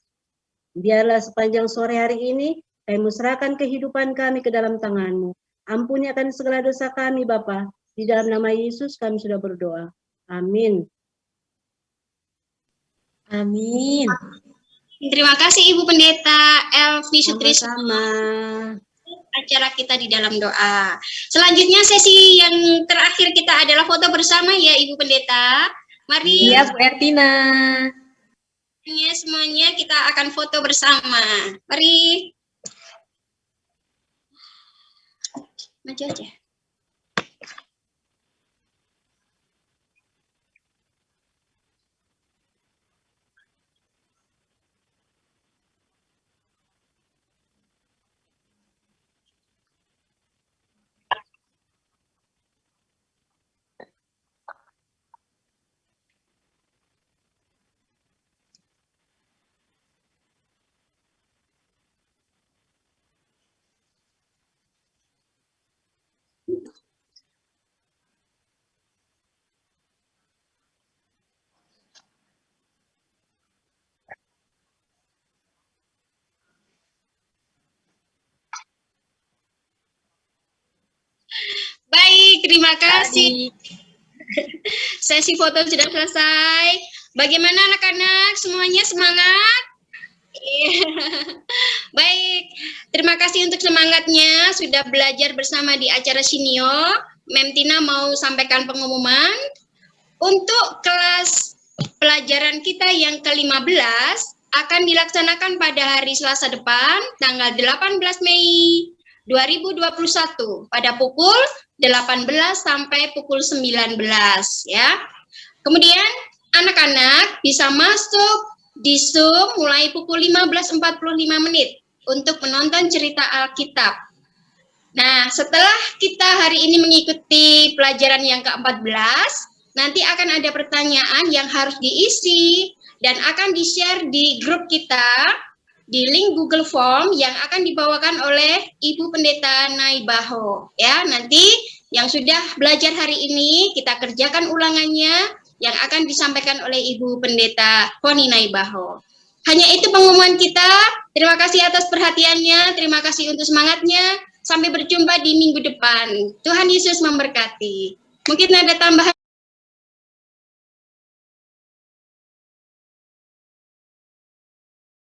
Biarlah sepanjang sore hari ini, kami serahkan kehidupan kami ke dalam tangan-Mu. Ampuni akan segala dosa kami, Bapa. Di dalam nama Yesus kami sudah berdoa. Amin. Amin. Terima kasih Ibu Pendeta Elvi Sutrisno. Sama-sama. Acara kita di dalam doa. Selanjutnya sesi yang terakhir kita adalah foto bersama ya Ibu Pendeta. Mari Iya Bu Ertina. semuanya kita akan foto bersama. Mari. Maju aja. Terima kasih. Sesi foto sudah selesai. Bagaimana anak-anak? Semuanya semangat? Baik, terima kasih untuk semangatnya sudah belajar bersama di acara Sinio. Mem Tina mau sampaikan pengumuman untuk kelas pelajaran kita yang ke-15 akan dilaksanakan pada hari Selasa depan tanggal 18 Mei 2021 pada pukul 18 sampai pukul 19 ya. Kemudian anak-anak bisa masuk di Zoom mulai pukul 15.45 menit untuk menonton cerita Alkitab. Nah, setelah kita hari ini mengikuti pelajaran yang ke-14, nanti akan ada pertanyaan yang harus diisi dan akan di-share di grup kita di link Google Form yang akan dibawakan oleh Ibu Pendeta Naibaho. Ya, nanti yang sudah belajar hari ini kita kerjakan ulangannya yang akan disampaikan oleh Ibu Pendeta Poni Naibaho. Hanya itu pengumuman kita. Terima kasih atas perhatiannya, terima kasih untuk semangatnya. Sampai berjumpa di minggu depan. Tuhan Yesus memberkati. Mungkin ada tambahan